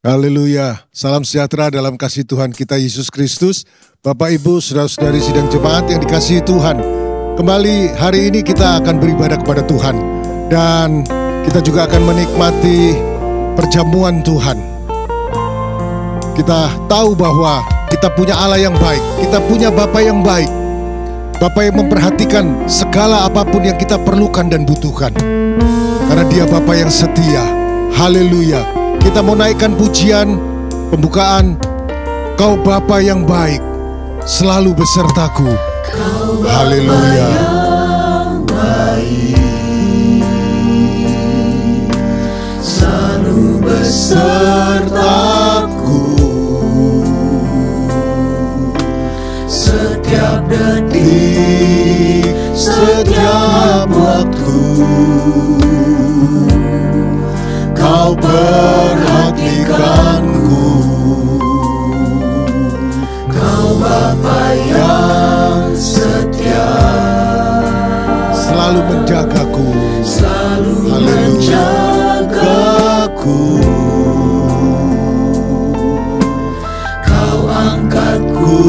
Haleluya, salam sejahtera dalam kasih Tuhan kita Yesus Kristus. Bapak Ibu, saudara-saudari sidang jemaat yang dikasihi Tuhan, kembali hari ini kita akan beribadah kepada Tuhan. Dan kita juga akan menikmati perjamuan Tuhan. Kita tahu bahwa kita punya Allah yang baik, kita punya Bapa yang baik, Bapa yang memperhatikan segala apapun yang kita perlukan dan butuhkan. Karena Dia Bapa yang setia. Haleluya. Kita mau naikkan pujian pembukaan, Kau Bapa yang baik, selalu besertaku. Haleluya. Selalu besertaku, setiap detik, setiap waktu. Kau perhatikanku, Kau Bapa yang setia, selalu menjagaku, selalu Haleluya. menjagaku. Kau angkatku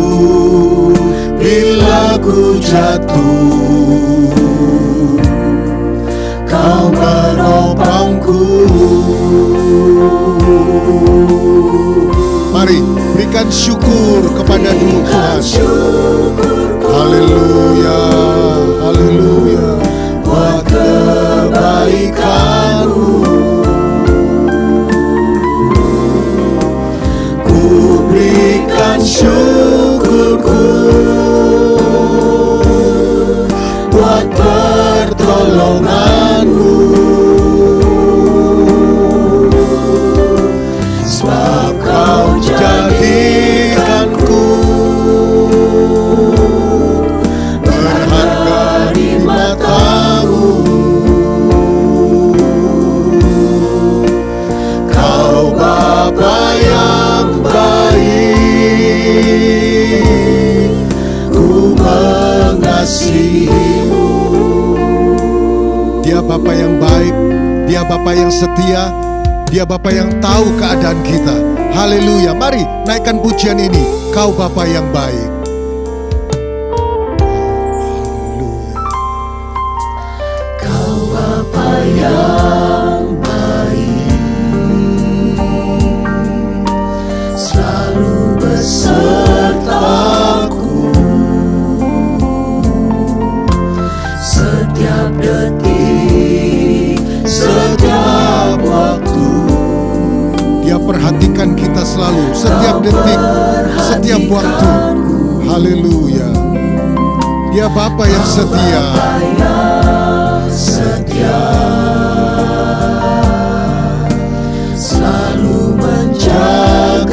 bila ku jatuh, Kau menopangku. Mari berikan syukur kepada Tuhan. Haleluya, haleluya. Buat kebaikan-Mu, ku berikan syukurku. Buat pertolongan-Mu, sebab Kau jadikanku berharga di mata-Mu. Kau Bapa yang baik, ku mengasihi-Mu. Dia Bapa yang baik, Dia Bapa yang setia, Dia Bapa yang tahu keadaan kita. Haleluya. Mari naikkan pujian ini, Kau Bapa yang baik. Kau Bapa yang baik, selalu besertaku, setiap detik, setiap waktu. Dia perhatikan kita selalu, setiap detik, setiap waktu. Haleluya. Dia Bapa yang setia. Setia, selalu menjagaku.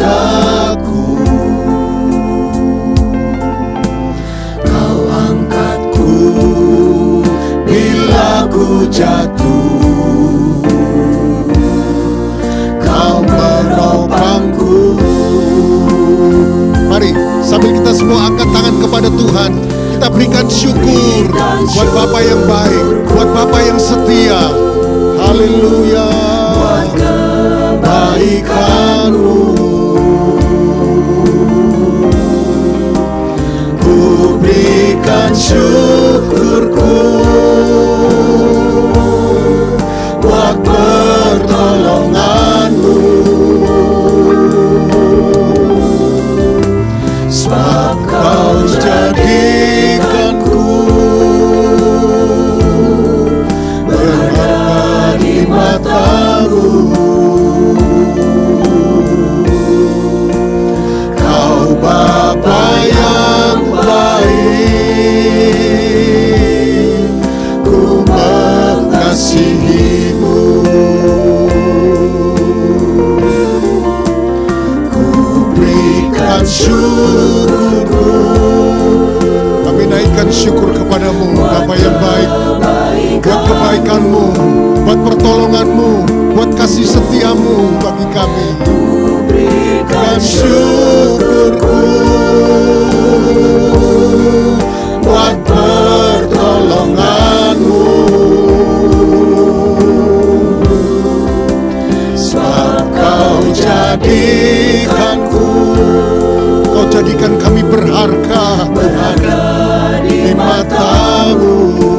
Kau angkatku bila ku jatuh, Kau menopangku. Mari sambil kita semua angkat tangan kepada Tuhan, kita berikan syukur buat Bapa yang baik, buat Bapa yang setia. Haleluya. Buat kebaikan-Mu, ku berikan syukurku. Buat pertolongan-Mu, sebab Kau jadikanku berharga di mata-Mu. Kau Bapa yang baik, ku mengasihi-Mu. Ku berikan syukurku. Kami naikkan syukur kepadamu, Bapa yang baik, buat kebaikan-Mu, buat pertolongan-Mu, buat kasih setia-Mu bagi kami. Ku berikan syukurku. Buat pertolongan-Mu, sebab Kau jadi namamu.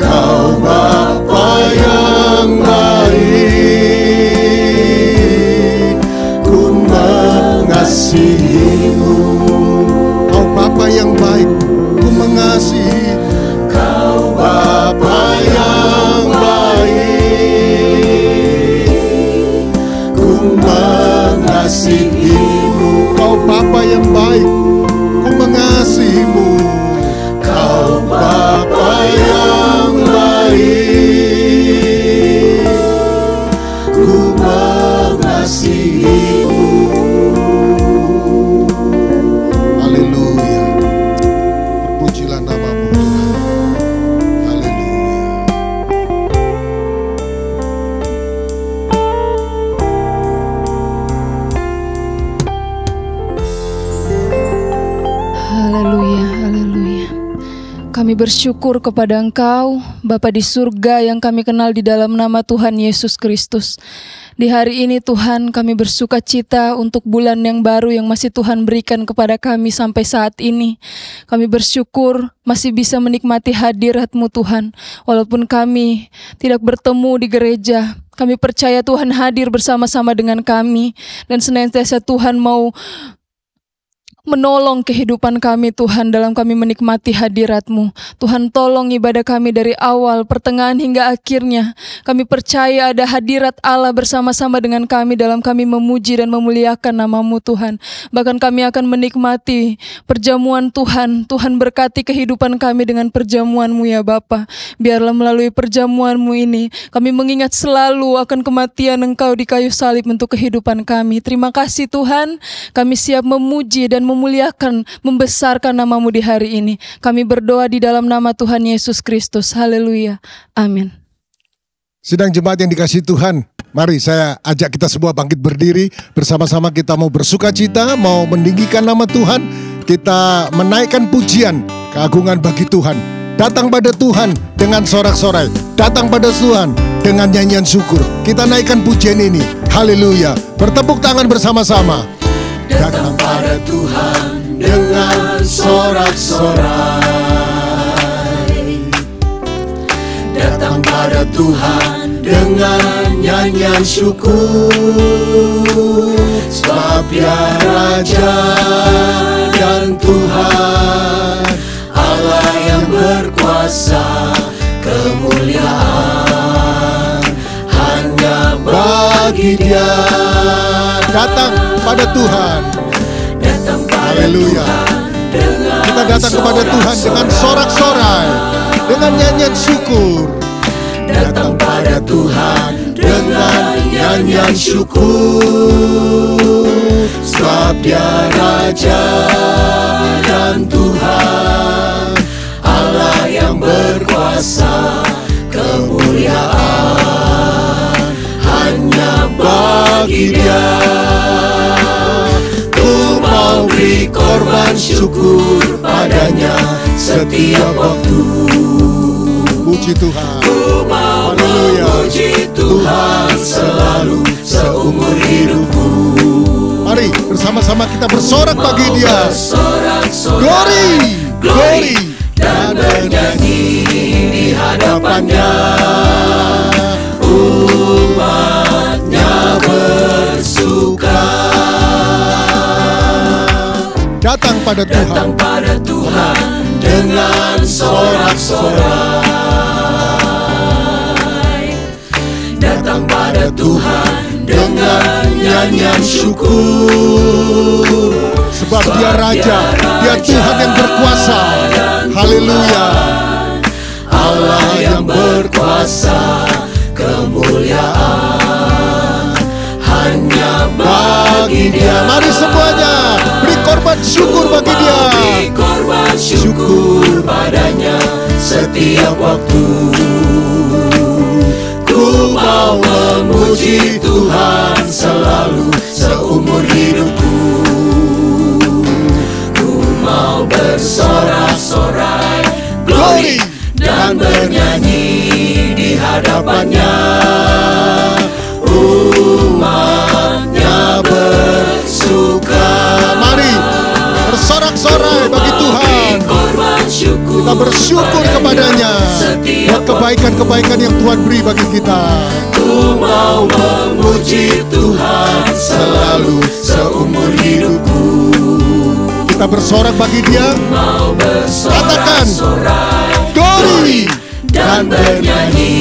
Kau Bapa yang baik, ku mengasihimu. Kau Bapa yang baik, ku mengasihi. Kau Bapa yang baik, ku mengasihimu. Kau Bapa yang baik, ku mengasihimu. Kau Bapa yang baik, ku mengasihimu. Haleluya. Terpujilah namamu Tuhan. Haleluya. Haleluya, haleluya. Kami bersyukur kepada Engkau, Bapa di surga yang kami kenal di dalam nama Tuhan Yesus Kristus. Di hari ini Tuhan, kami bersuka cita untuk bulan yang baru yang masih Tuhan berikan kepada kami sampai saat ini. Kami bersyukur masih bisa menikmati hadirat-Mu Tuhan. Walaupun kami tidak bertemu di gereja, kami percaya Tuhan hadir bersama-sama dengan kami. Dan senantiasa Tuhan mau menolong kehidupan kami Tuhan dalam kami menikmati hadirat-Mu. Tuhan tolong ibadah kami dari awal, pertengahan hingga akhirnya. Kami percaya ada hadirat Allah bersama-sama dengan kami dalam kami memuji dan memuliakan nama-Mu Tuhan. Bahkan kami akan menikmati perjamuan Tuhan. Tuhan berkati kehidupan kami dengan perjamuan-Mu ya Bapa. Biarlah melalui perjamuan-Mu ini kami mengingat selalu akan kematian Engkau di kayu salib untuk kehidupan kami. Terima kasih Tuhan, kami siap memuji dan memuliakan, membesarkan nama-Mu di hari ini. Kami berdoa di dalam nama Tuhan Yesus Kristus. Haleluya. Amin. Sidang jemaat yang dikasihi Tuhan, mari saya ajak kita semua bangkit berdiri. Bersama-sama kita mau bersuka cita, mau meninggikan nama Tuhan. Kita menaikkan pujian, keagungan bagi Tuhan. Datang pada Tuhan dengan sorak-sorai. Datang pada Tuhan dengan nyanyian syukur. Kita naikkan pujian ini. Haleluya. Bertepuk tangan bersama-sama. Datang pada Tuhan dengan sorak-sorai. Datang pada Tuhan dengan nyanyian syukur. Sebab Dia Raja dan Tuhan, Allah yang berkuasa, kemuliaan hanya bagi Dia. Datang pada Tuhan. Haleluya. Kita datang kepada Tuhan dengan sorak-sorai, dengan nyanyian syukur. Datang pada Tuhan dengan nyanyian syukur. Sebab Dia Raja dan Tuhan, Allah yang berkuasa, kemuliaan hanya bagi Dia. Ku mau beri korban syukur padanya setiap waktu. Puji Tuhan. Ku mau memuji Tuhan selalu seumur hidupku. Mari bersama-sama kita bersorak bagi Dia. Glory, glory, dan bernyanyi di hadapannya. Umatnya bersuka. Datang pada Tuhan. Datang pada Tuhan dengan sorak-sorai. Datang pada Tuhan dengan nyanyian syukur. Sebab Dia Raja, Dia Tuhan yang berkuasa. Haleluya. Allah yang berkuasa, kemuliaan hanya bagi Dia. Mari semuanya beri korban syukur bagi Dia. Beri korban syukur padanya setiap waktu. Ku mau memuji Tuhan selalu seumur hidupku. Ku mau bersorak-sorai, glory, dan bernyanyi di hadapannya. Umatnya bersuka. Mari bersorak bersorai bagi Tuhan. Kita bersyukur kepadanya buat kebaikan-kebaikan yang Tuhan beri bagi kita. Ku mau memuji Tuhan selalu seumur hidupku. Kita bersorak bagi Dia. Katakan glory dan bernyanyi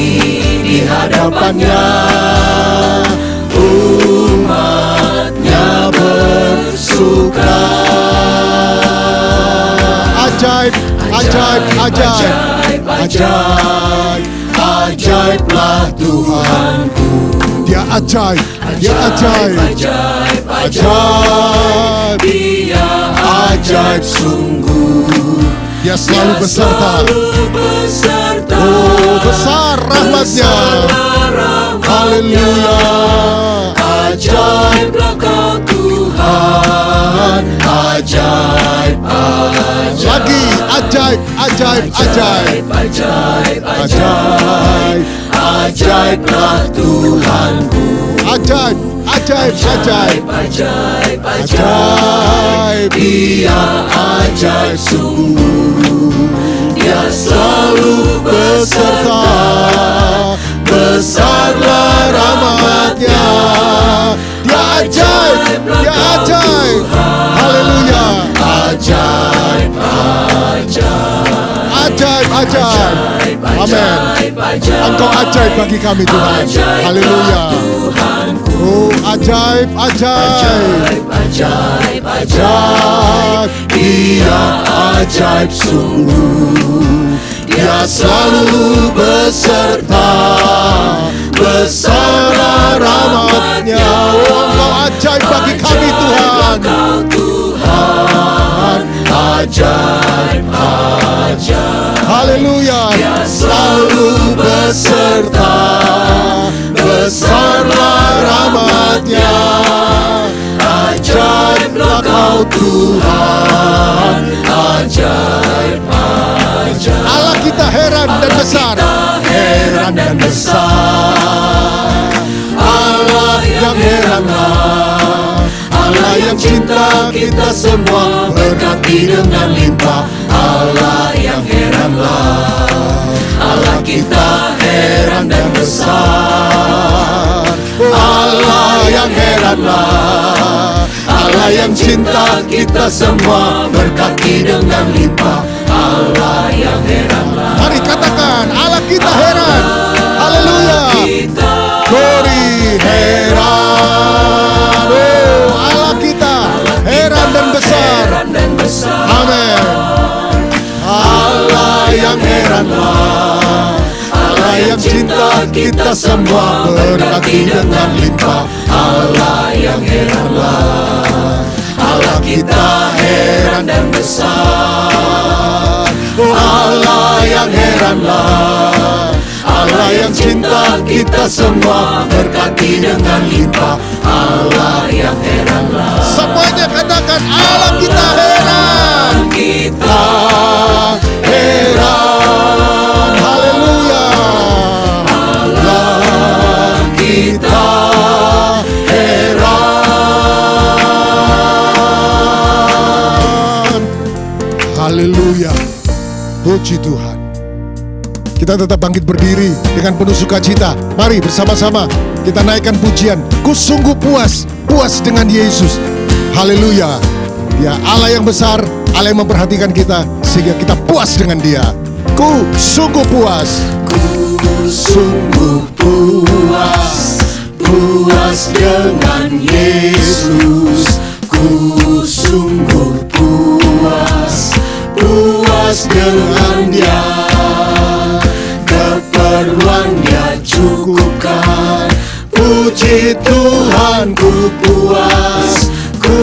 di hadapannya. Umatnya bersuka. Ajaib, ajaib, ajaib, ajaib, ajaiblah Tuhanku. Dia ajaib, dia ajaib, Ajaib, ajaib. Dia ajaib sungguh. Dia selalu beserta. Beserta. Oh, besar rahmatnya. Haleluya. Ajaiblah Kau Tuhan. Ajaib, ajaib. Lagi ajaib, ajaib, ajaib, Ajaib, ajaib. Ajaiblah Tuhanku. ajaib, ajaib, ajaib, Ajaib, ajaib. Dia ajaib sungguh. Dia selalu beserta. Besarlah rahmatnya. Dia ajaib, dia ajaib. Haleluya. Ajaib, ajaib. Ajaib, ajaib. Amin. Engkau ajaib bagi kami Tuhan. Haleluya. Oh, ajaib, ajaib, Ajaib, ajaib. Dia ajaib sungguh. Dia selalu beserta. Besarlah rahmatnya. Oh, engkau ajaib bagi kami Tuhan. Kau Tuhan. Ajaib, ajaib. Haleluya. Dia selalu beserta. Besarlah rahmatnya. Ajaiblah Kau Tuhan. Ajaib, ajaib. Allah kita heran dan besar. Heran dan besar. Allah yang heranlah. Allah yang cinta kita semua, berkati dengan limpah. Allah yang heranlah. Allah kita heran dan besar. Allah yang heranlah. Allah yang cinta kita semua, berkati dengan limpah. Allah yang heranlah. Mari katakan Allah kita heran. Haleluya. Glory, heran. Oh, Allah kita heran dan besar. Amin. Allah yang heranlah. Allah yang cinta kita semua, berkati dengan limpah. Allah yang heranlah. Allah kita heran dan besar. Allah yang heranlah. Allah yang cinta kita semua, berkati dengan limpah. Allah yang heranlah. Semuanya katakan Allah kita heran. Kita heran. Haleluya. Allah kita heran. Haleluya. Puji Tuhan. Kita tetap bangkit berdiri dengan penuh sukacita. Mari bersama-sama kita naikkan pujian. Ku sungguh puas, puas dengan Yesus. Haleluya. Dia Allah yang besar, Allah yang memperhatikan kita, sehingga kita puas dengan Dia. Ku sungguh puas. Ku sungguh puas, puas dengan Yesus. Ku sungguh puas, puas dengan Dia. Keperluan Dia cukupkan. Puji Tuhan, ku puas, ku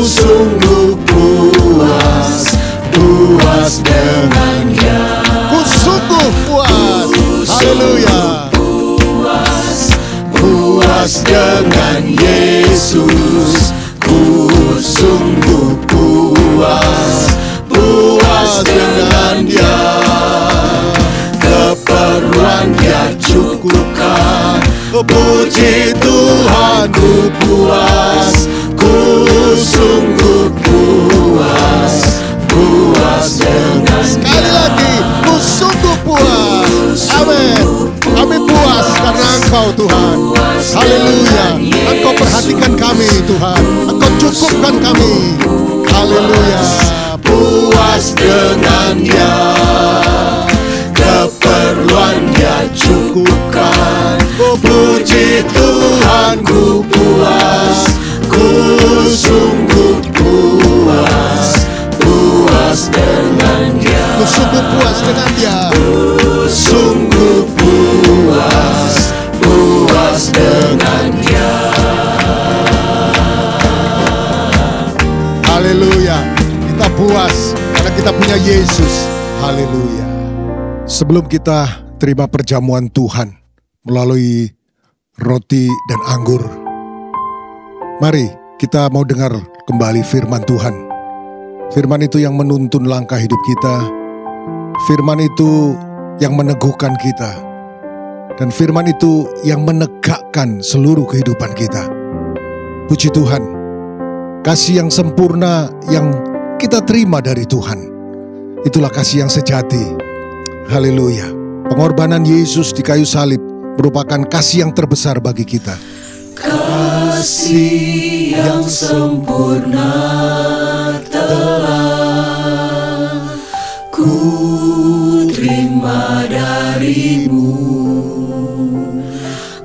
sungguh puas, puas dengan Dia. Ku sungguh puas. Haleluya. Puas, puas dengan Yesus. Ku sungguh puas, puas dengan Dia. Keperluan Dia cukupkan. Puji Tuhan, ku puas. puas dengannya, keperluan Dia cukupkan. Puji Tuhan, ku puas, ku sungguh puas, puas dengan Dia. Ku sungguh puas dengan Dia. Sungguh puas, puas dengan Dia. Haleluya. Kita puas karena kita punya Yesus. Haleluya. Sebelum kita terima perjamuan Tuhan melalui roti dan anggur, mari kita mau dengar kembali firman Tuhan. Firman itu yang menuntun langkah hidup kita. Firman itu yang meneguhkan kita. Dan firman itu yang menegakkan seluruh kehidupan kita. Puji Tuhan. Kasih yang sempurna yang kita terima dari Tuhan, itulah kasih yang sejati. Haleluya. Pengorbanan Yesus di kayu salib merupakan kasih yang terbesar bagi kita. Kasih yang sempurna telah ku terima darimu,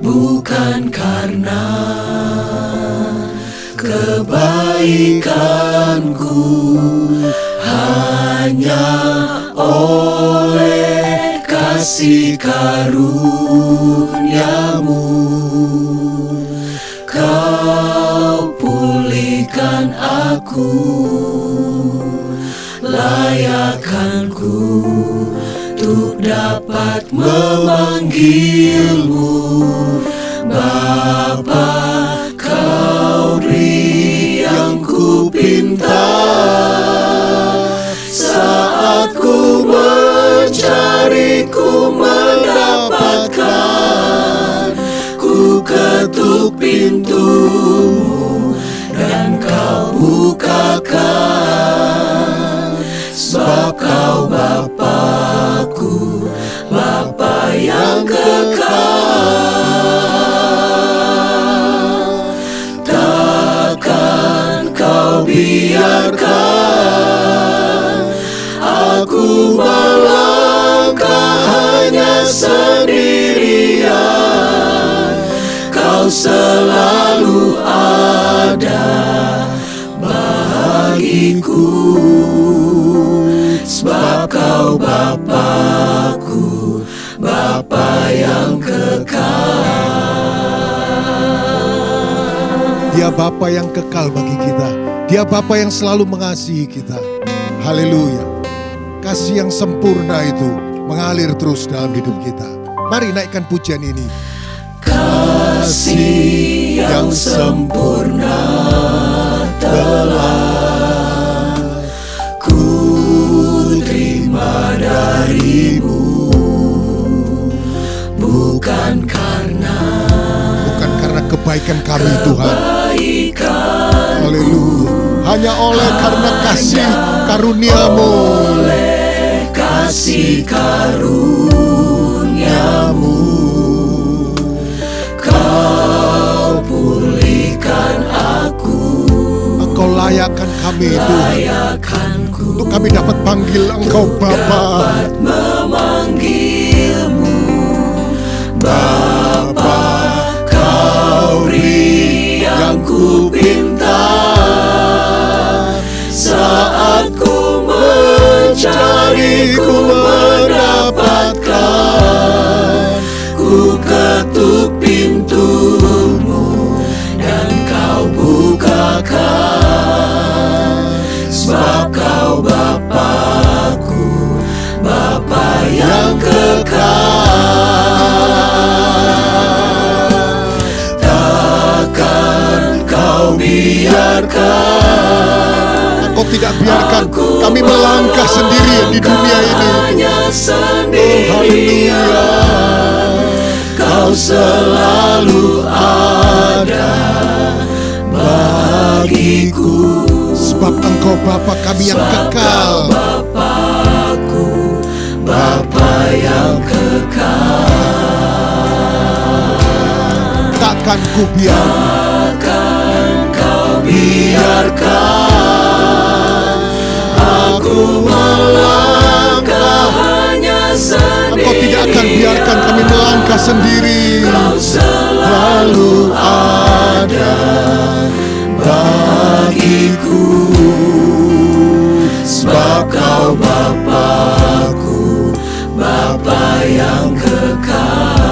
bukan karena kebaikanku, hanya oleh kasih karuniamu. Kau pulihkan aku, layakkanku untuk dapat memanggilmu Bapa. Kau beri yang ku pinta, saat ku mencari, ku mendapatkan. Ku ketuk pintumu dan kau bukakan, sebab kau Bapa-Ku, Bapa yang kekal. Takkan kau biarkan aku melangkah hanya sendirian. Kau selalu ada bagiku, sebab kau Bapa-Ku, Bapa yang kekal. Dia Bapa yang kekal bagi kita. Dia Bapa yang selalu mengasihi kita. Haleluya. Kasih yang sempurna itu mengalir terus dalam hidup kita. Mari naikkan pujian ini. Kasih yang sempurna telah ku terima darimu, bukan karena kebaikan kami Tuhan. Haleluya. Hanya oleh karena kasih karuniamu. Oleh kasih karuniamu, kau pulihkan aku. Engkau layakkan kami Tuhan, untuk kami dapat panggil Engkau Bapa. Dapat memanggilmu Bapa. Kau beri yang ku pinta, saat ku mencari, ku mendapatkan. Ku ketuk pintumu dan kau bukakan, sebab kau Bapa-Ku, Bapa yang kekal. Takkan kau biarkan, Engkau tidak biarkan kami melangkah sendirian di dunia ini. Haleluya. Kau selalu ada bagiku, sebab Engkau Bapa kami yang kekal. Bapa-Ku, Bapa yang kekal. Takkan ku biarkan, Takkan kau biarkan aku Allah sendiri. Kau selalu ada bagiku, sebab Kau Bapa-Ku, Bapa yang kekal.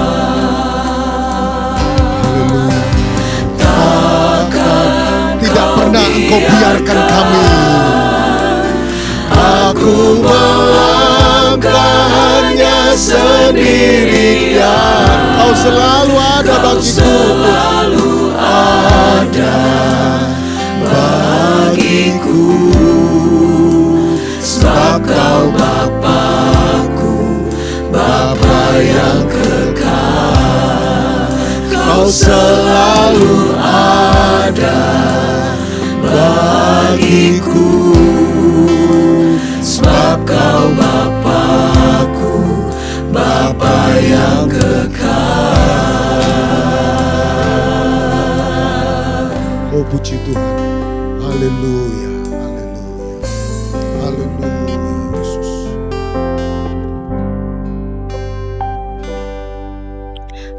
Takkan Tidak pernah Engkau biarkan kami. aku melangkah hanya sendirian. Kau selalu ada Kau bagiku. selalu ada bagiku, sebab Kau Bapa-Ku, Bapa yang kekal. Kau selalu ada bagiku, sebab Kau Bapa-Ku, Bapa yang kekal. Oh puji Tuhan. Haleluya. Haleluya. Haleluya Yesus.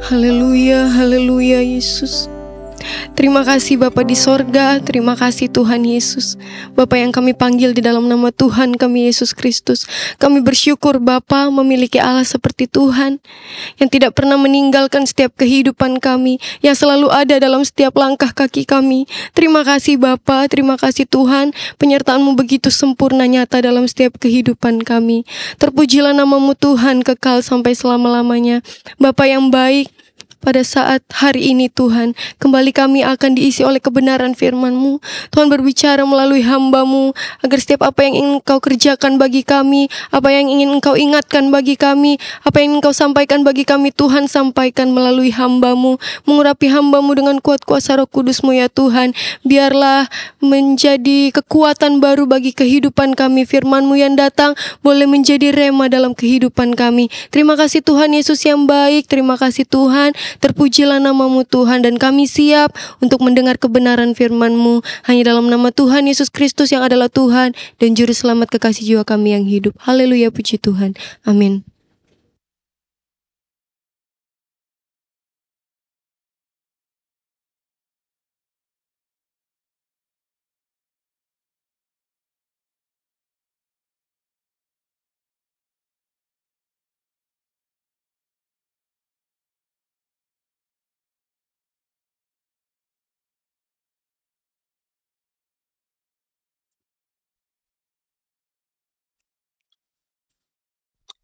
Haleluya, haleluya Yesus. Terima kasih Bapa di sorga, terima kasih Tuhan Yesus. Bapa yang kami panggil di dalam nama Tuhan kami Yesus Kristus. Kami bersyukur Bapa memiliki Allah seperti Tuhan, yang tidak pernah meninggalkan setiap kehidupan kami, yang selalu ada dalam setiap langkah kaki kami. Terima kasih Bapa, terima kasih Tuhan, penyertaan-Mu begitu sempurna nyata dalam setiap kehidupan kami. Terpujilah nama-Mu Tuhan kekal sampai selama-lamanya. Bapa yang baik, pada saat hari ini Tuhan, kembali kami akan diisi oleh kebenaran firman-Mu. Tuhan berbicara melalui hamba-Mu, agar setiap apa yang ingin Engkau kerjakan bagi kami, apa yang ingin Engkau ingatkan bagi kami, apa yang ingin Engkau sampaikan bagi kami, Tuhan sampaikan melalui hamba-Mu. Mengurapi hamba-Mu dengan kuat kuasa Roh Kudus-Mu ya Tuhan. Biarlah menjadi kekuatan baru bagi kehidupan kami. Firman-Mu yang datang boleh menjadi rema dalam kehidupan kami. Terima kasih Tuhan Yesus yang baik, terima kasih Tuhan. Terpujilah nama-Mu Tuhan, dan kami siap untuk mendengar kebenaran firman-Mu hanya dalam nama Tuhan Yesus Kristus yang adalah Tuhan dan Juru Selamat kekasih jiwa kami yang hidup. Haleluya, puji Tuhan. Amin.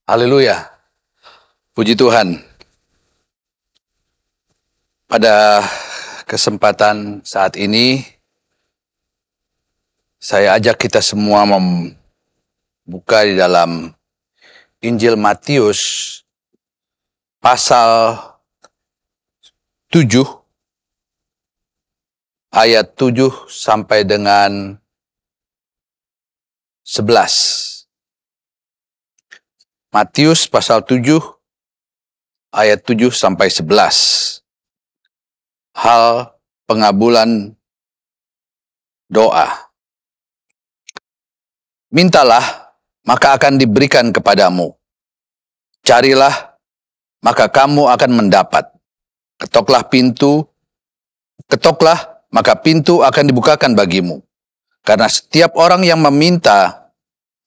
Haleluya. Puji Tuhan. Pada kesempatan saat ini, saya ajak kita semua membuka di dalam Injil Matius pasal 7 ayat 7 sampai dengan 11. Matius pasal 7 ayat 7 sampai 11. Hal pengabulan doa. Mintalah, maka akan diberikan kepadamu. Carilah, maka kamu akan mendapat. Ketoklah, maka pintu akan dibukakan bagimu. Karena setiap orang yang meminta,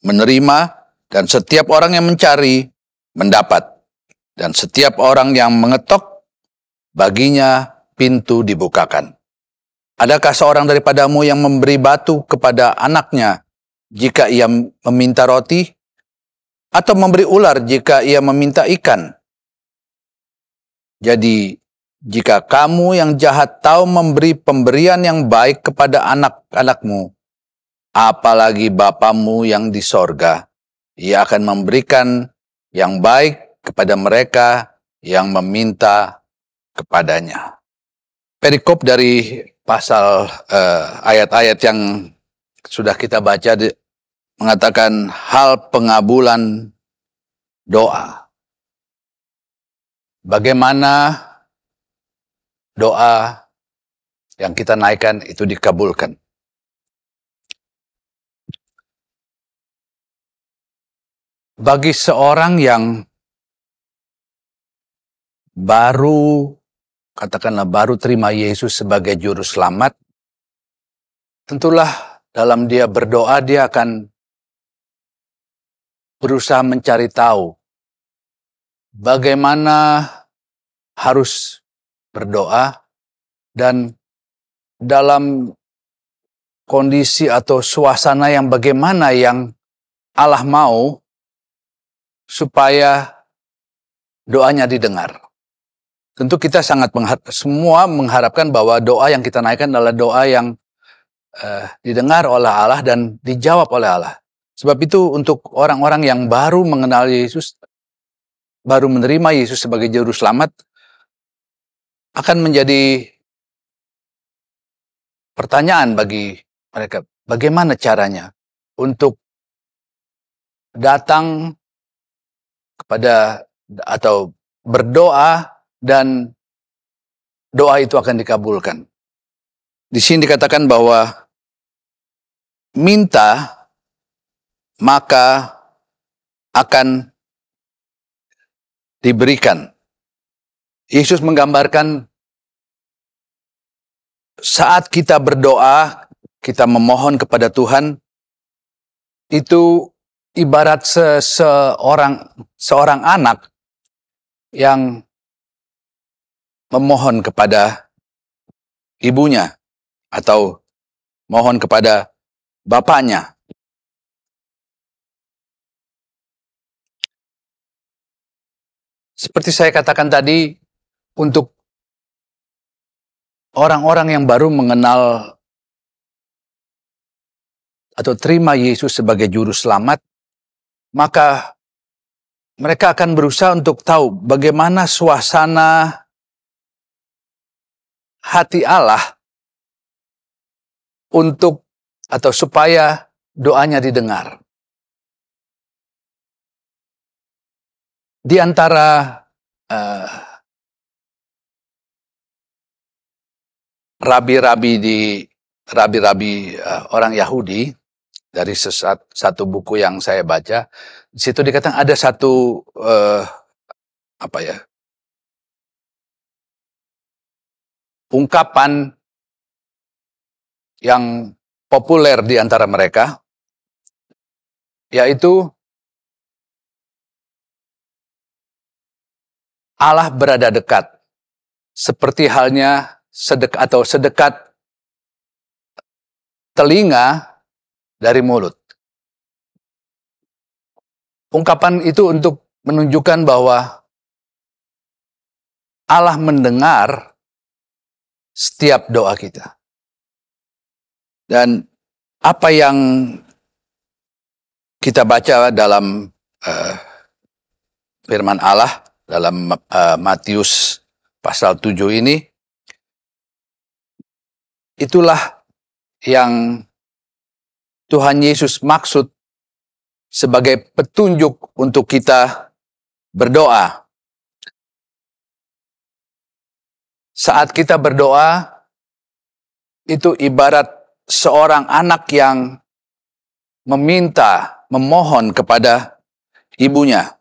menerima, dan setiap orang yang mencari, mendapat. Dan setiap orang yang mengetok, baginya pintu dibukakan. Adakah seorang daripadamu yang memberi batu kepada anaknya jika ia meminta roti? Atau memberi ular jika ia meminta ikan? Jadi, jika kamu yang jahat tahu memberi pemberian yang baik kepada anak-anakmu, apalagi Bapamu yang di sorga, Ia akan memberikan yang baik kepada mereka yang meminta kepadanya. Perikop dari pasal ayat-ayat yang sudah kita baca mengatakan hal pengabulan doa. Bagaimana doa yang kita naikkan itu dikabulkan. Bagi seorang yang katakanlah baru terima Yesus sebagai juru selamat, tentulah dalam dia berdoa dia akan berusaha mencari tahu bagaimana harus berdoa dan dalam kondisi atau suasana yang bagaimana yang Allah mau supaya doanya didengar. Tentu kita semua mengharapkan bahwa doa yang kita naikkan adalah doa yang didengar oleh Allah dan dijawab oleh Allah. Sebab itu untuk orang-orang yang baru mengenal Yesus, baru menerima Yesus sebagai juru selamat, akan menjadi pertanyaan bagi mereka, bagaimana caranya untuk datang kepada atau berdoa dan doa itu akan dikabulkan. Di sini dikatakan bahwa minta maka akan diberikan. Yesus menggambarkan saat kita berdoa, kita memohon kepada Tuhan, itu ibarat seorang anak yang memohon kepada ibunya atau mohon kepada bapaknya. Seperti saya katakan tadi, untuk orang-orang yang baru mengenal atau terima Yesus sebagai juru selamat, maka mereka akan berusaha untuk tahu bagaimana suasana hati Allah untuk atau supaya doanya didengar. Di antara rabi-rabi orang Yahudi, dari satu buku yang saya baca, di situ dikatakan ada satu ungkapan yang populer di antara mereka, yaitu Allah berada dekat, seperti halnya sedekat telinga dari mulut. Ungkapan itu untuk menunjukkan bahwa Allah mendengar setiap doa kita. Dan apa yang kita baca dalam firman Allah, dalam Matius pasal 7 ini, itulah yang Tuhan Yesus maksud sebagai petunjuk untuk kita berdoa. Saat kita berdoa, itu ibarat seorang anak yang memohon kepada ibunya.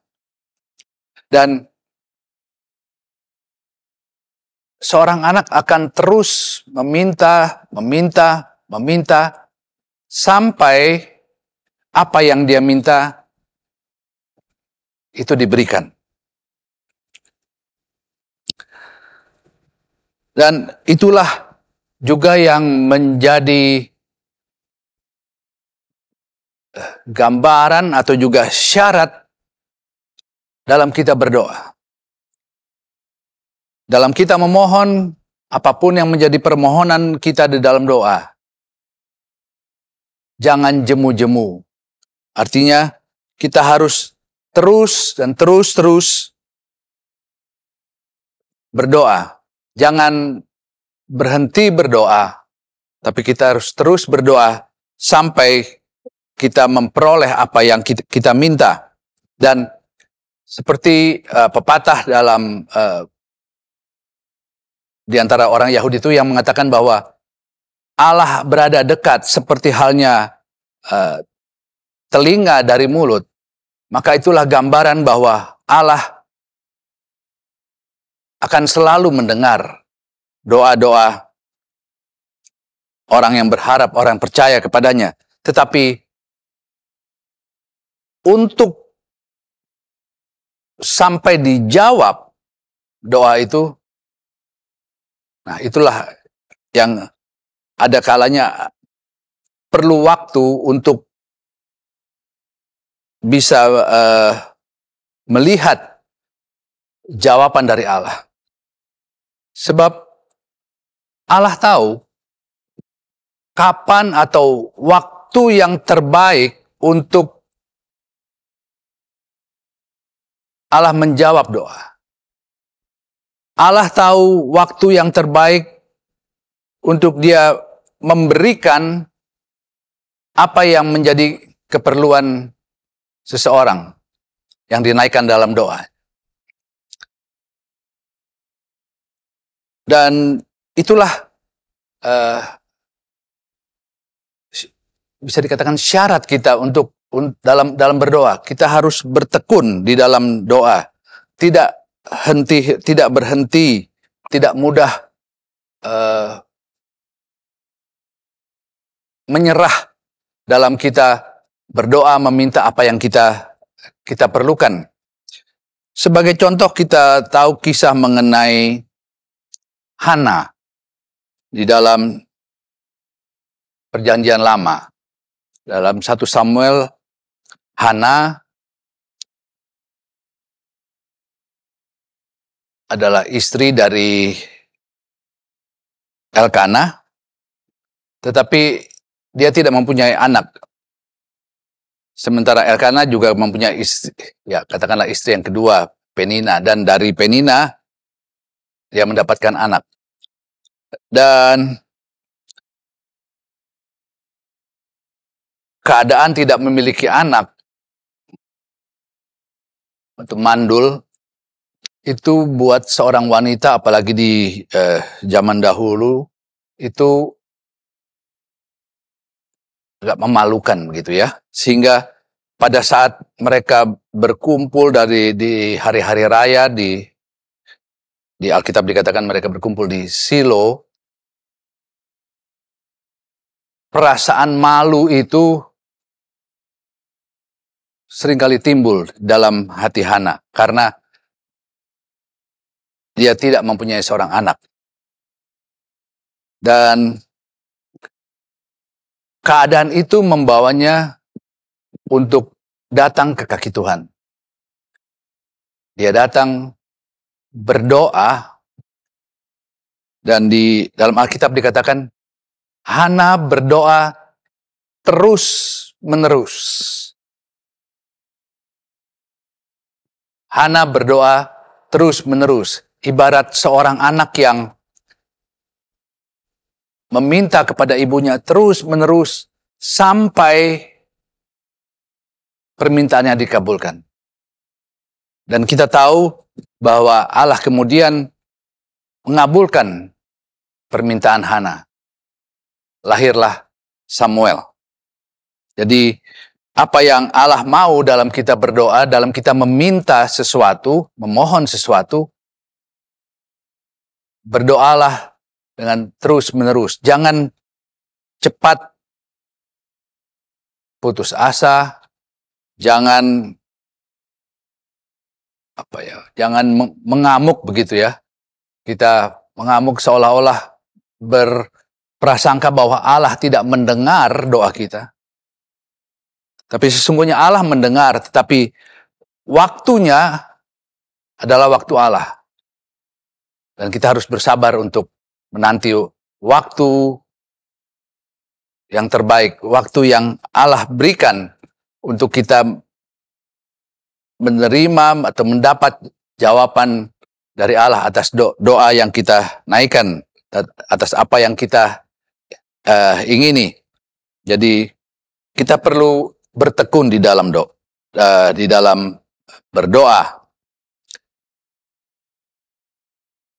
Dan seorang anak akan terus meminta sampai apa yang dia minta itu diberikan. Dan itulah juga yang menjadi gambaran atau juga syarat dalam kita berdoa. Dalam kita memohon, apapun yang menjadi permohonan kita di dalam doa, jangan jemu-jemu. Artinya, kita harus terus berdoa. Jangan berhenti berdoa, tapi kita harus terus berdoa sampai kita memperoleh apa yang kita minta. Dan seperti pepatah dalam di antara orang Yahudi itu yang mengatakan bahwa Allah berada dekat seperti halnya telinga dari mulut, maka itulah gambaran bahwa Allah akan selalu mendengar doa-doa orang yang berharap, orang yang percaya kepadanya. Tetapi untuk sampai dijawab doa itu, nah itulah yang ada kalanya perlu waktu untuk bisa melihat jawaban dari Allah. Sebab Allah tahu kapan atau waktu yang terbaik untuk Allah menjawab doa. Allah tahu waktu yang terbaik untuk Dia memberikan apa yang menjadi keperluan seseorang yang dinaikkan dalam doa. Dan itulah bisa dikatakan syarat kita untuk dalam berdoa. Kita harus bertekun di dalam doa. Tidak berhenti, tidak mudah menyerah dalam kita berdoa meminta apa yang kita perlukan. Sebagai contoh kita tahu kisah mengenai Hana di dalam Perjanjian Lama. Dalam 1 Samuel, Hana adalah istri dari Elkana, tetapi dia tidak mempunyai anak. Sementara Elkana juga mempunyai istri, ya katakanlah istri yang kedua, Penina, dan dari Penina dia mendapatkan anak. Dan keadaan tidak memiliki anak atau mandul itu buat seorang wanita, apalagi di zaman dahulu, itu agak memalukan begitu ya. Sehingga pada saat mereka berkumpul di hari-hari raya, di Alkitab dikatakan mereka berkumpul di Silo, perasaan malu itu seringkali timbul dalam hati Hana karena dia tidak mempunyai seorang anak. Dan keadaan itu membawanya untuk datang ke kaki Tuhan. Dia datang berdoa, dan di dalam Alkitab dikatakan Hana berdoa terus-menerus. Hana berdoa terus-menerus. Ibarat seorang anak yang meminta kepada ibunya terus-menerus sampai permintaannya dikabulkan. Dan kita tahu bahwa Allah kemudian mengabulkan permintaan Hana. Lahirlah Samuel. Jadi apa yang Allah mau dalam kita berdoa, dalam kita meminta sesuatu, memohon sesuatu, berdoalah dengan terus-menerus. Jangan cepat putus asa, jangan jangan mengamuk begitu ya. Kita mengamuk seolah-olah berprasangka bahwa Allah tidak mendengar doa kita. Tapi sesungguhnya Allah mendengar, tetapi waktunya adalah waktu Allah. Dan kita harus bersabar untuk menanti waktu yang terbaik, waktu yang Allah berikan untuk kita menerima atau mendapat jawaban dari Allah atas doa yang kita naikkan, atas apa yang kita ingini. Jadi kita perlu bertekun di dalam berdoa.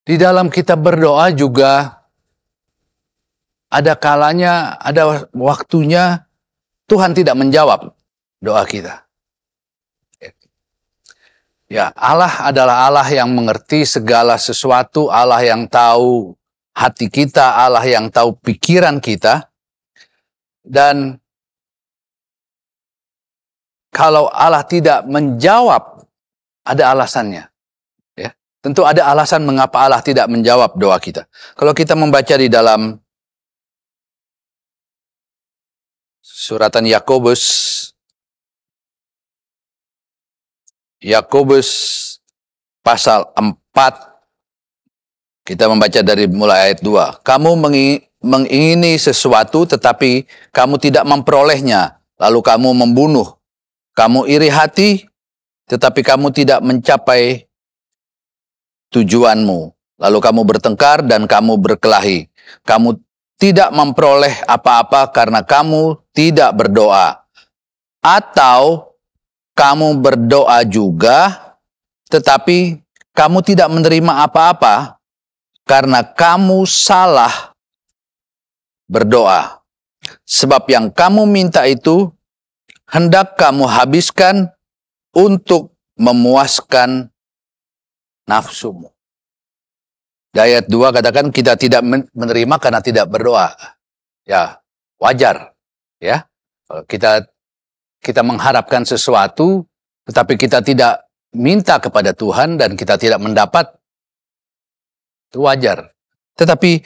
Di dalam kita berdoa juga ada kalanya, ada waktunya Tuhan tidak menjawab doa kita. Ya, Allah adalah Allah yang mengerti segala sesuatu, Allah yang tahu hati kita, Allah yang tahu pikiran kita. Dan kalau Allah tidak menjawab, ada alasannya. Ya, tentu ada alasan mengapa Allah tidak menjawab doa kita. Kalau kita membaca di dalam suratan Yakobus pasal 4, kita membaca dari mulai ayat 2. Kamu mengingini sesuatu tetapi kamu tidak memperolehnya, lalu kamu membunuh. Kamu iri hati tetapi kamu tidak mencapai tujuanmu. Lalu kamu bertengkar dan kamu berkelahi. Kamu tidak memperoleh apa-apa karena kamu tidak berdoa. Atau kamu berdoa juga, tetapi kamu tidak menerima apa-apa karena kamu salah berdoa. Sebab yang kamu minta itu hendak kamu habiskan untuk memuaskan nafsumu. Di ayat 2 katakan kita tidak menerima karena tidak berdoa. Ya, wajar. Ya, kita mengharapkan sesuatu, tetapi kita tidak minta kepada Tuhan dan kita tidak mendapat, itu wajar. Tetapi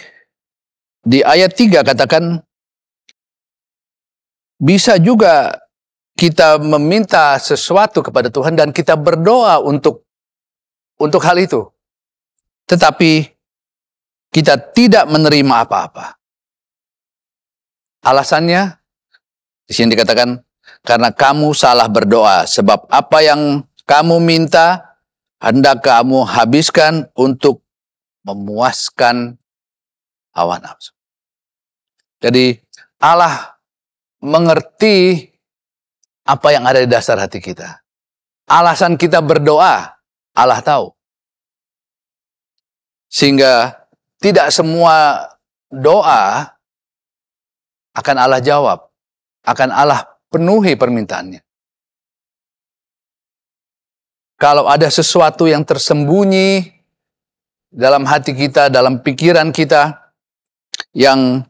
di ayat 3 katakan, bisa juga kita meminta sesuatu kepada Tuhan dan kita berdoa untuk hal itu. Tetapi kita tidak menerima apa-apa. Alasannya, di sini dikatakan, karena kamu salah berdoa, sebab apa yang kamu minta hendak kamu habiskan untuk memuaskan hawa nafsu. Jadi Allah mengerti apa yang ada di dasar hati kita. Alasan kita berdoa, Allah tahu. Sehingga tidak semua doa akan Allah jawab, akan Allah penuhi permintaannya. Kalau ada sesuatu yang tersembunyi dalam hati kita, dalam pikiran kita, yang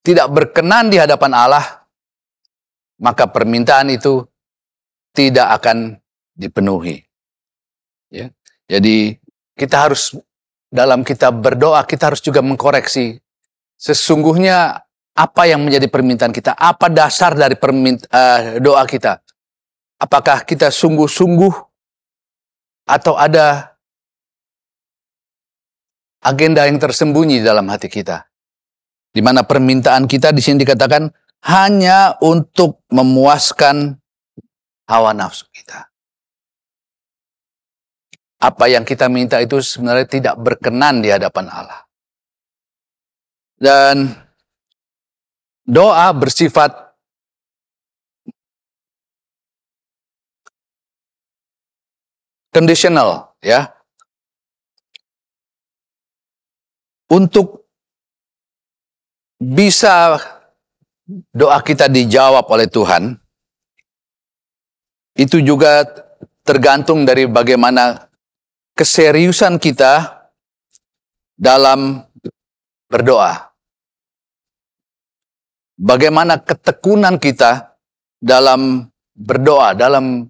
tidak berkenan di hadapan Allah, maka permintaan itu tidak akan dipenuhi. Ya. Jadi kita harus, dalam kita berdoa, kita harus juga mengkoreksi sesungguhnya apa yang menjadi permintaan kita, apa dasar dari doa kita. Apakah kita sungguh-sungguh atau ada agenda yang tersembunyi dalam hati kita. Di mana permintaan kita di sini dikatakan hanya untuk memuaskan hawa nafsu kita. Apa yang kita minta itu sebenarnya tidak berkenan di hadapan Allah. Dan doa bersifat conditional, ya. Untuk bisa doa kita dijawab oleh Tuhan, itu juga tergantung dari bagaimana keseriusan kita dalam berdoa. Bagaimana ketekunan kita dalam berdoa, dalam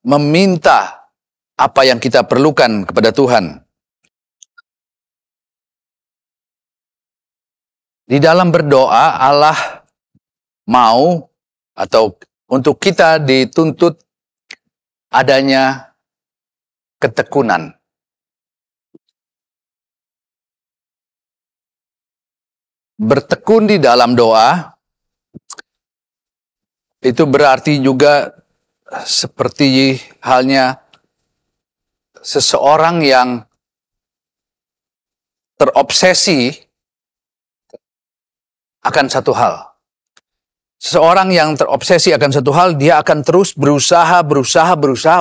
meminta apa yang kita perlukan kepada Tuhan. Di dalam berdoa, Allah mau atau untuk kita dituntut adanya ketekunan. Bertekun di dalam doa itu berarti juga seperti halnya seseorang yang terobsesi akan satu hal. Seseorang yang terobsesi akan satu hal, dia akan terus berusaha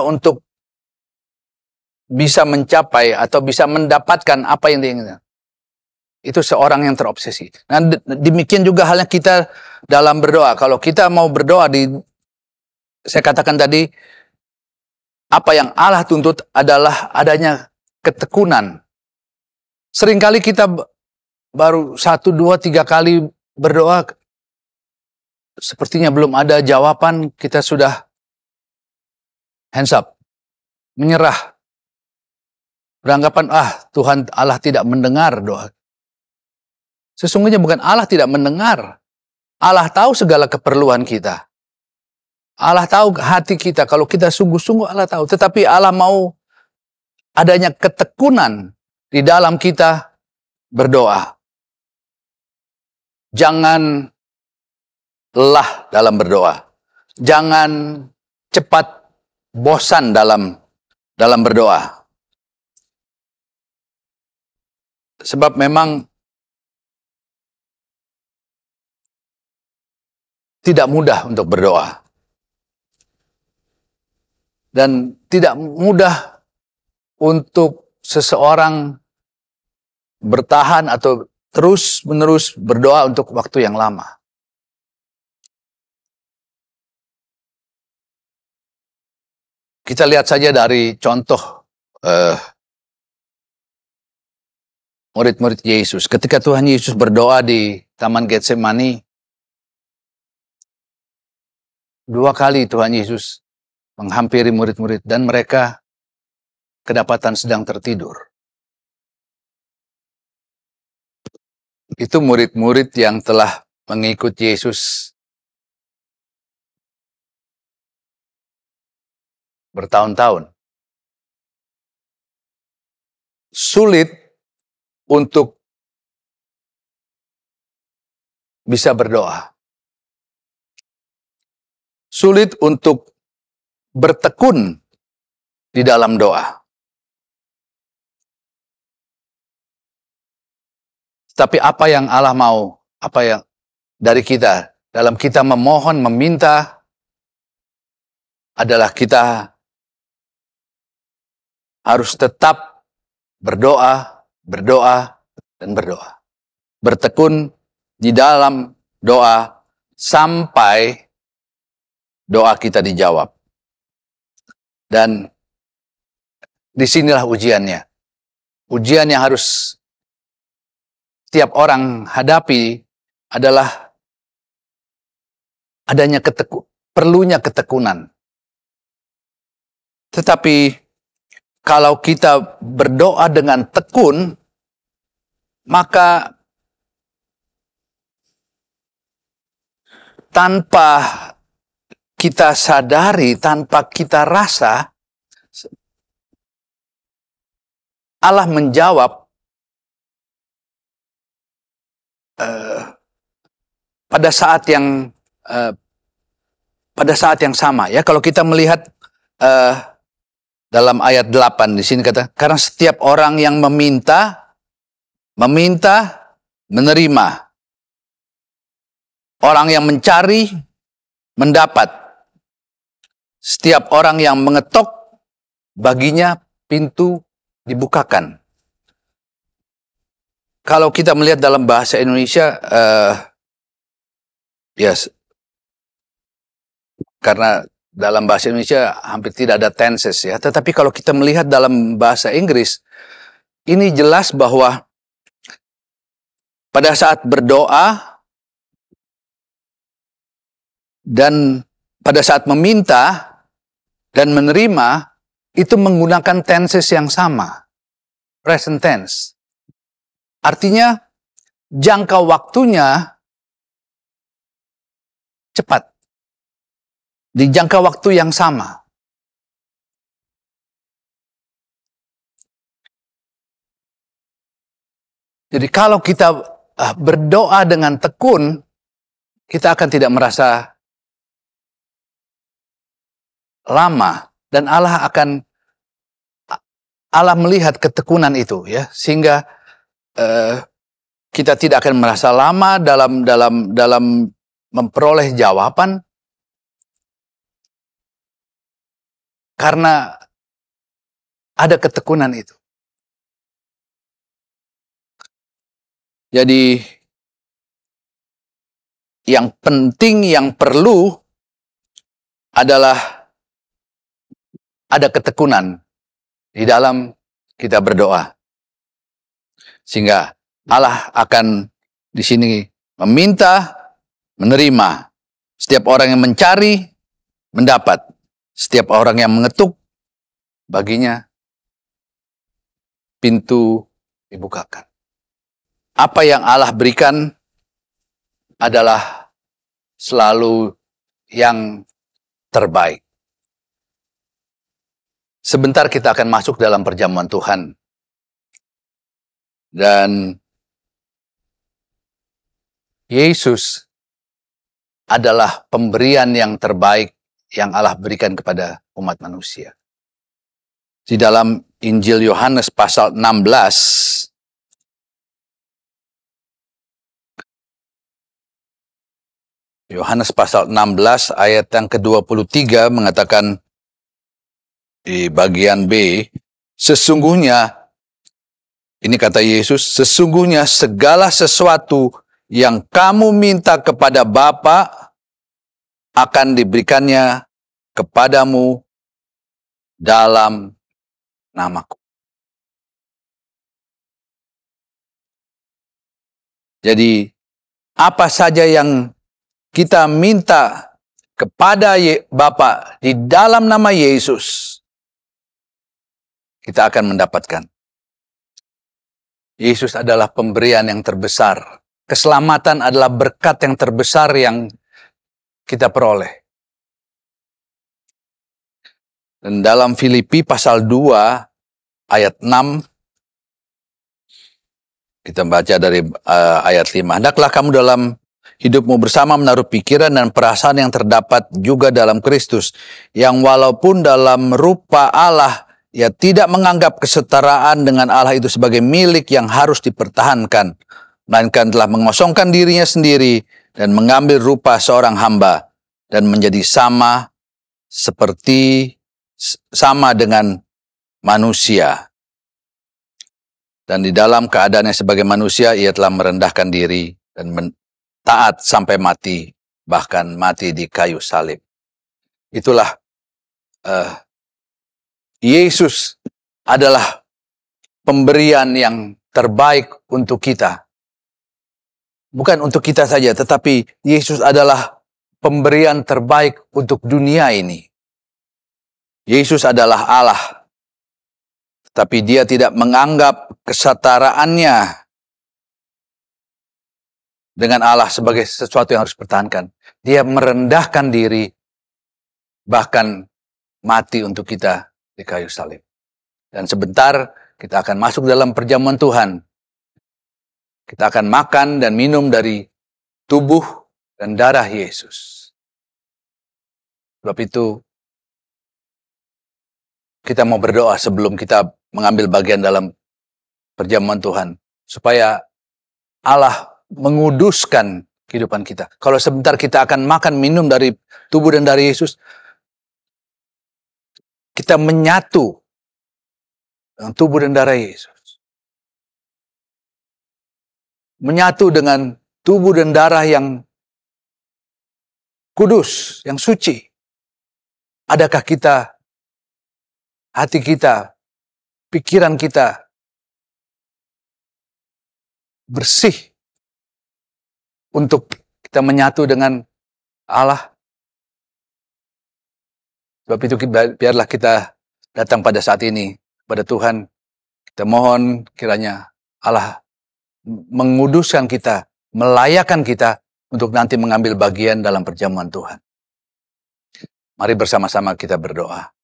untuk bisa mencapai atau bisa mendapatkan apa yang diinginkan. Itu seorang yang terobsesi. Nah, demikian juga halnya kita dalam berdoa. Kalau kita mau berdoa saya katakan tadi, apa yang Allah tuntut adalah adanya ketekunan. Seringkali kita baru 1, 2, 3 kali berdoa, sepertinya belum ada jawaban, kita sudah hands up, menyerah. Beranggapan, Tuhan Allah tidak mendengar doa. Sesungguhnya bukan Allah tidak mendengar. Allah tahu segala keperluan kita. Allah tahu hati kita. Kalau kita sungguh-sungguh Allah tahu. Tetapi Allah mau adanya ketekunan di dalam kita berdoa. Jangan lelah dalam berdoa. Jangan cepat bosan dalam berdoa. Sebab memang tidak mudah untuk berdoa. Dan tidak mudah untuk seseorang bertahan atau terus-menerus berdoa untuk waktu yang lama. Kita lihat saja dari contoh murid-murid Yesus. Ketika Tuhan Yesus berdoa di Taman Getsemani, 2 kali Tuhan Yesus menghampiri murid-murid dan mereka kedapatan sedang tertidur. Itu murid-murid yang telah mengikut Yesus bertahun-tahun. Sulit untuk bisa berdoa. Sulit untuk bertekun di dalam doa. Tapi apa yang Allah mau, apa yang dari kita, dalam kita memohon, meminta, adalah kita harus tetap berdoa, dan berdoa. Bertekun di dalam doa sampai doa kita dijawab. Dan disinilah ujiannya. Ujian yang harus setiap orang hadapi adalah adanya perlunya ketekunan. Tetapi kalau kita berdoa dengan tekun, maka tanpa kita sadari, tanpa kita rasa, Allah menjawab pada saat yang sama. Ya, kalau kita melihat dalam ayat 8 di sini kata, karena setiap orang yang meminta, menerima. Orang yang mencari, mendapat. Setiap orang yang mengetok, baginya pintu dibukakan. Kalau kita melihat dalam bahasa Indonesia, karena dalam bahasa Indonesia hampir tidak ada tenses ya. Tetapi kalau kita melihat dalam bahasa Inggris, ini jelas bahwa pada saat berdoa dan pada saat meminta dan menerima, itu menggunakan tenses yang sama. Present tense. Artinya, jangka waktunya cepat. Di jangka waktu yang sama. Jadi kalau kita berdoa dengan tekun, kita akan tidak merasa lama. Dan Allah melihat ketekunan itu, ya, sehingga kita tidak akan merasa lama dalam memperoleh jawaban, karena ada ketekunan itu. Jadi yang penting, yang perlu adalah ada ketekunan di dalam kita berdoa. Sehingga Allah akan di sini meminta, menerima. Setiap orang yang mencari, mendapat. Setiap orang yang mengetuk, baginya pintu dibukakan. Apa yang Allah berikan adalah selalu yang terbaik. Sebentar kita akan masuk dalam perjamuan Tuhan. Dan Yesus adalah pemberian yang terbaik yang Allah berikan kepada umat manusia. Di dalam Injil Yohanes pasal 16, Yohanes pasal 16 ayat yang ke-23 mengatakan di bagian B, sesungguhnya, ini kata Yesus, sesungguhnya segala sesuatu yang kamu minta kepada Bapa akan diberikannya kepadamu dalam namaku. Jadi, apa saja yang kita minta kepada Bapa di dalam nama Yesus, kita akan mendapatkan. Yesus adalah pemberian yang terbesar. Keselamatan adalah berkat yang terbesar yang kita peroleh. Dan dalam Filipi pasal 2 ayat 6, kita baca dari ayat 5. Hendaklah kamu dalam hidupmu bersama menaruh pikiran dan perasaan yang terdapat juga dalam Kristus, yang walaupun dalam rupa Allah, ia tidak menganggap kesetaraan dengan Allah itu sebagai milik yang harus dipertahankan, melainkan telah mengosongkan dirinya sendiri dan mengambil rupa seorang hamba dan menjadi sama dengan manusia. Dan di dalam keadaannya sebagai manusia, ia telah merendahkan diri dan taat sampai mati, bahkan mati di kayu salib. Itulah Yesus adalah pemberian yang terbaik untuk kita. Bukan untuk kita saja, tetapi Yesus adalah pemberian terbaik untuk dunia ini. Yesus adalah Allah, tetapi dia tidak menganggap kesetaraannya dengan Allah sebagai sesuatu yang harus dipertahankan. Dia merendahkan diri, bahkan mati untuk kita di kayu salib. Dan sebentar kita akan masuk dalam perjamuan Tuhan. Kita akan makan dan minum dari tubuh dan darah Yesus. Sebab itu kita mau berdoa sebelum kita mengambil bagian dalam perjamuan Tuhan, supaya Allah menguduskan kehidupan kita. Kalau sebentar kita akan makan minum dari tubuh dan darah Yesus, kita menyatu dengan tubuh dan darah Yesus. Menyatu dengan tubuh dan darah yang kudus, yang suci. Adakah kita, hati kita, pikiran kita bersih untuk kita menyatu dengan Allah? Sebab itu biarlah kita datang pada saat ini kepada Tuhan. Kita mohon kiranya Allah menguduskan kita, melayakkan kita untuk nanti mengambil bagian dalam perjamuan Tuhan. Mari bersama-sama kita berdoa.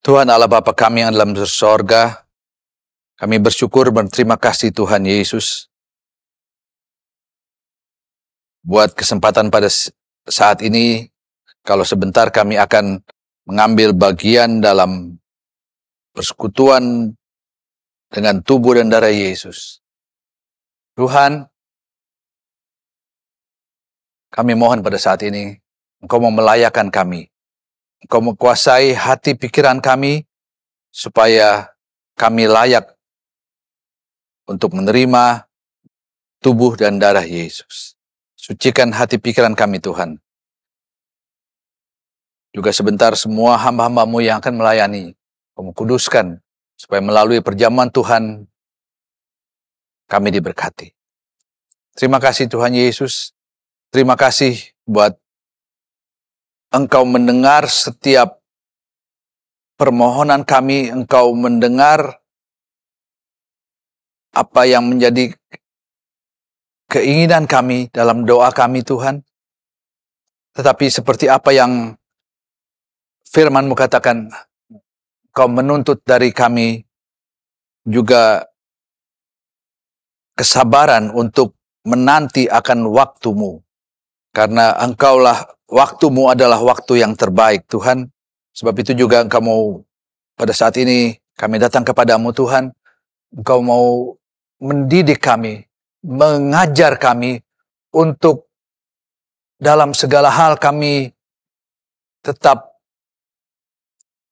Tuhan Allah Bapa kami yang dalam surga, kami bersyukur dan berterima kasih Tuhan Yesus buat kesempatan pada saat ini. Kalau sebentar kami akan mengambil bagian dalam persekutuan dengan tubuh dan darah Yesus. Tuhan, kami mohon pada saat ini, Engkau mau melayakkan kami. Engkau menguasai hati pikiran kami, supaya kami layak untuk menerima tubuh dan darah Yesus. Sucikan hati pikiran kami Tuhan. Juga sebentar semua hamba-hambamu yang akan melayani, kamu kuduskan, supaya melalui perjamuan Tuhan, kami diberkati. Terima kasih Tuhan Yesus, terima kasih buat Engkau mendengar setiap permohonan kami, Engkau mendengar apa yang menjadi keinginan kami dalam doa kami Tuhan. Tetapi seperti apa yang firman-Mu katakan, Kau menuntut dari kami juga kesabaran untuk menanti akan waktu-Mu. Karena Engkaulah, waktu-Mu adalah waktu yang terbaik Tuhan. Sebab itu juga Engkau mau, pada saat ini kami datang kepadamu Tuhan, Engkau mau mendidik kami, mengajar kami untuk dalam segala hal kami tetap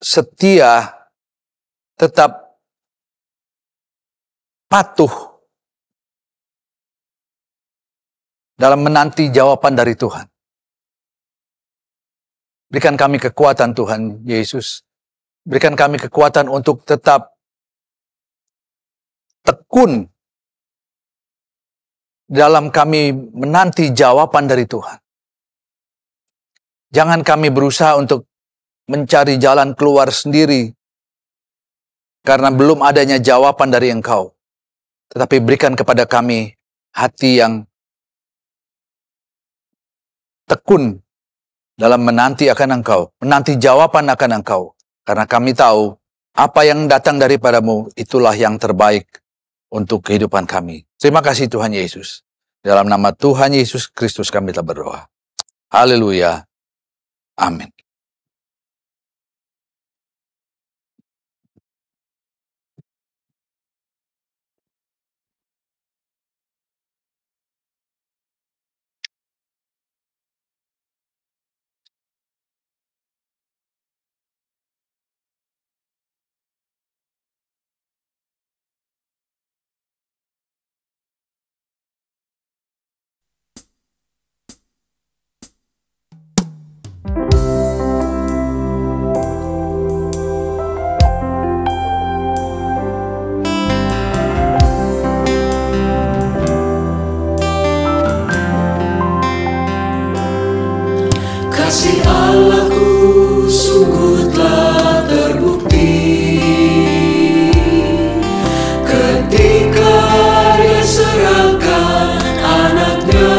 setia, tetap patuh dalam menanti jawaban dari Tuhan. Berikan kami kekuatan Tuhan Yesus. Berikan kami kekuatan untuk tetap tekun dalam kami menanti jawaban dari Tuhan. Jangan kami berusaha untuk mencari jalan keluar sendiri karena belum adanya jawaban dari Engkau. Tetapi berikan kepada kami hati yang tekun dalam menanti akan Engkau, menanti jawaban akan Engkau. Karena kami tahu apa yang datang daripadamu itulah yang terbaik untuk kehidupan kami. Terima kasih Tuhan Yesus. Dalam nama Tuhan Yesus Kristus kami telah berdoa. Haleluya. Amin. Kasih Allahku sungguh telah terbukti ketika Dia serahkan anaknya.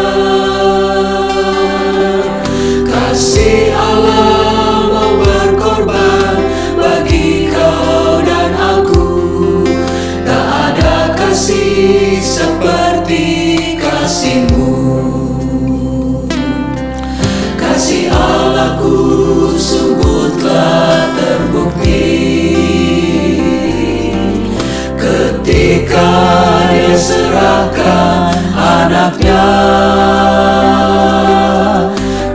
Kasih Allah mau berkorban bagi kau dan aku. Tak ada kasih seperti kasih-Mu. Kasih Allahku sungguh telah terbukti ketika Dia serahkan anaknya.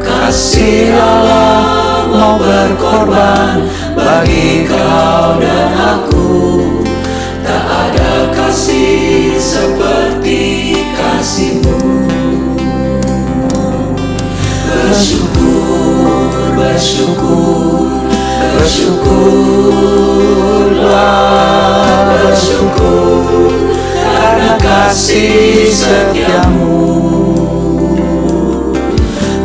Kasih Allah mau berkorban bagi kau dan aku. Tak ada kasih seperti kasih-Mu. Bersyukur, bersyukur, bersyukurlah, bersyukur karena kasih setia-Mu.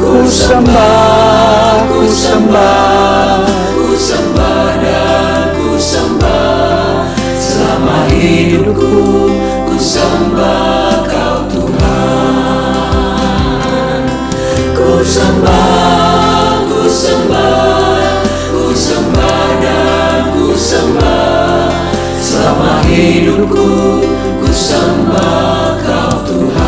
Ku sembah, ku sembah, ku sembah dan ku sembah. Selama hidupku ku sembah Kau Tuhan. Ku sembah, ku sembah, ku sembah dan ku sembah. Selama hidupku ku sembah Kau Tuhan.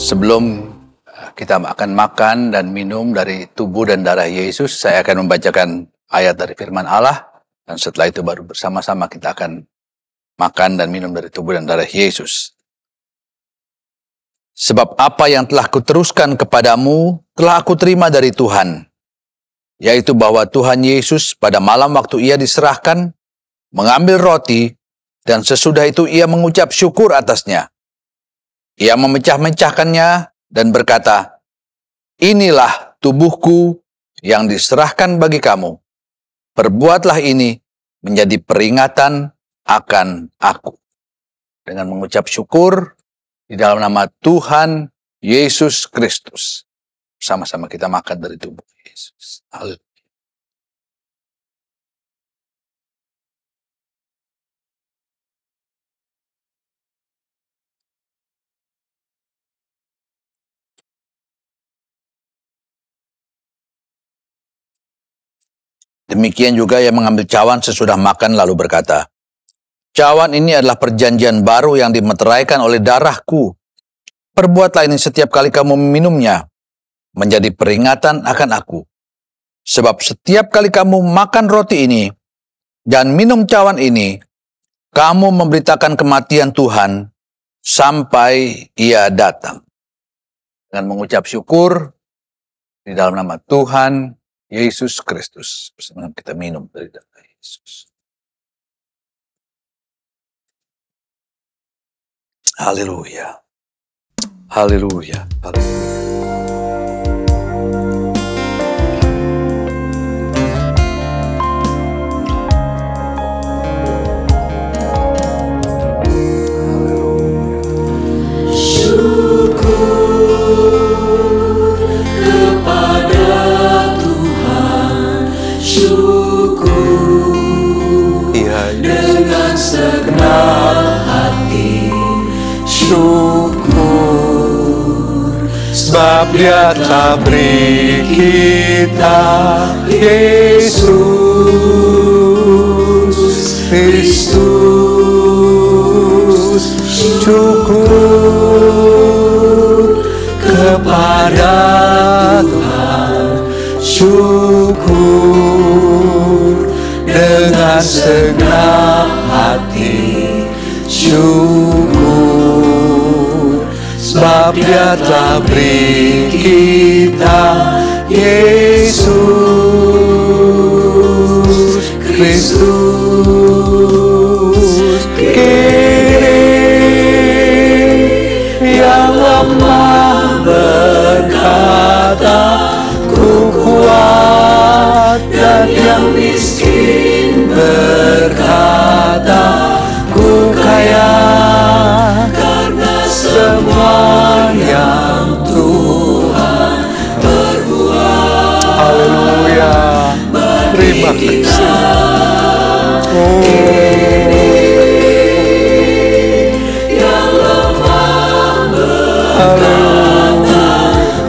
Sebelum kita akan makan dan minum dari tubuh dan darah Yesus, saya akan membacakan ayat dari firman Allah, dan setelah itu baru bersama-sama kita akan makan dan minum dari tubuh dan darah Yesus. Sebab apa yang telah kuteruskan kepadamu, telah aku terima dari Tuhan, yaitu bahwa Tuhan Yesus pada malam waktu Ia diserahkan, mengambil roti, dan sesudah itu ia mengucap syukur atasnya. Ia memecah-mecahkannya dan berkata, "Inilah tubuhku yang diserahkan bagi kamu. Perbuatlah ini menjadi peringatan akan aku." Dengan mengucap syukur di dalam nama Tuhan Yesus Kristus, sama-sama kita makan dari tubuh Yesus. Haleluya. Demikian juga ia mengambil cawan sesudah makan lalu berkata, "Cawan ini adalah perjanjian baru yang dimeteraikan oleh darahku. Perbuatlah ini setiap kali kamu meminumnya, menjadi peringatan akan aku. Sebab setiap kali kamu makan roti ini dan minum cawan ini, kamu memberitakan kematian Tuhan sampai ia datang." Dengan mengucap syukur di dalam nama Tuhan Yesus Kristus, bersama kita minum dari darah Yesus. Haleluya. Haleluya. Haleluya. Dengan segenap hati syukur, sebab Dia telah beri kita Yesus Kristus. Syukur kepada Tuhan, syukur dengan segenap hati syukur, sebab Dia telah beri kita Yesus Kristus. Kini yang lemah berkata, "Ku kuat," dan yang miskin berkata, "Ku kaya," karena semua yang Tuhan perbuat. Haleluya. Terima kasih. Yang lemah berkata,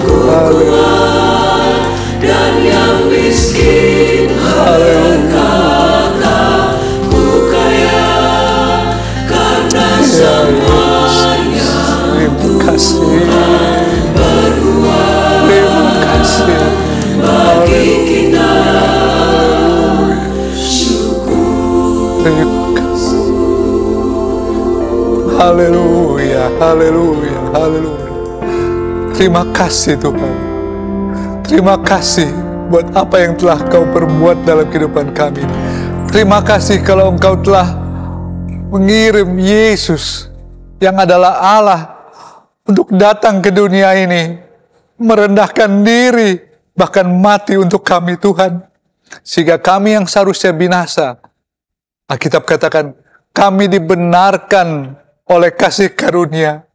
"Ku kuat," dan yang miskin berkata, "Ku kaya," karena semuanya Tuhan berbuat. Terima kasih bagi kita. Syukur. Terima kasih. Haleluya, haleluya, haleluya. Terima kasih Tuhan. Terima kasih buat apa yang telah Kau perbuat dalam kehidupan kami. Terima kasih kalau Engkau telah mengirim Yesus yang adalah Allah untuk datang ke dunia ini, merendahkan diri, bahkan mati untuk kami Tuhan. Sehingga kami yang seharusnya binasa, Alkitab katakan, kami dibenarkan oleh kasih karunia.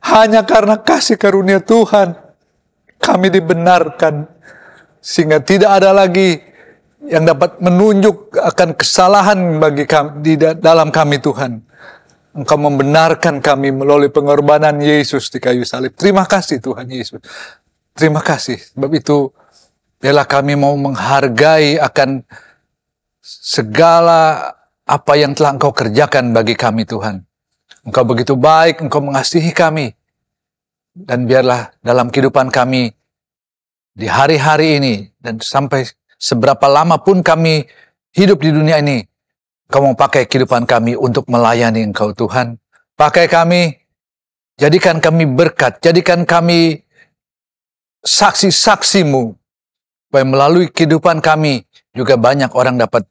Hanya karena kasih karunia Tuhan, kami dibenarkan. Sehingga tidak ada lagi yang dapat menunjuk akan kesalahan bagi kami, di dalam kami Tuhan. Engkau membenarkan kami melalui pengorbanan Yesus di kayu salib. Terima kasih Tuhan Yesus. Terima kasih. Sebab itu, biarlah kami mau menghargai akan segala apa yang telah Engkau kerjakan bagi kami Tuhan. Engkau begitu baik, Engkau mengasihi kami. Dan biarlah dalam kehidupan kami, di hari-hari ini, dan sampai seberapa lama pun kami hidup di dunia ini, Engkau mau pakai kehidupan kami untuk melayani Engkau Tuhan. Pakai kami, jadikan kami berkat, jadikan kami saksi-saksi-Mu. Supaya melalui kehidupan kami, juga banyak orang dapat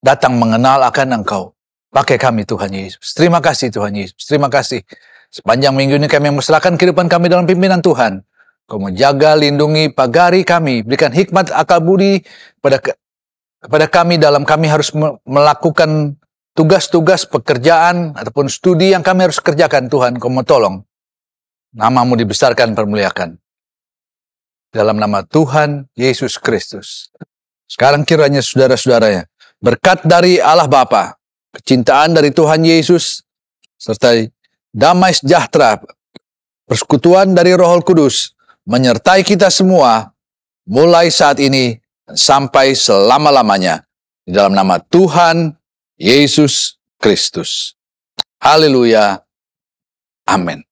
datang mengenal akan Engkau. Pakai kami Tuhan Yesus. Terima kasih Tuhan Yesus. Terima kasih. Sepanjang minggu ini kami mempersilahkan kehidupan kami dalam pimpinan Tuhan. Kau menjaga, lindungi, pagari kami. Berikan hikmat, akal budi kepada kami dalam kami harus melakukan tugas-tugas pekerjaan ataupun studi yang kami harus kerjakan. Tuhan, Kau mau tolong. Namamu dibesarkan, permuliakan. Dalam nama Tuhan Yesus Kristus. Sekarang kiranya saudara-saudaranya, berkat dari Allah Bapa, kecintaan dari Tuhan Yesus, serta damai sejahtera, persekutuan dari Roh Kudus, menyertai kita semua, mulai saat ini, sampai selama-lamanya. Di dalam nama Tuhan Yesus Kristus. Haleluya. Amin.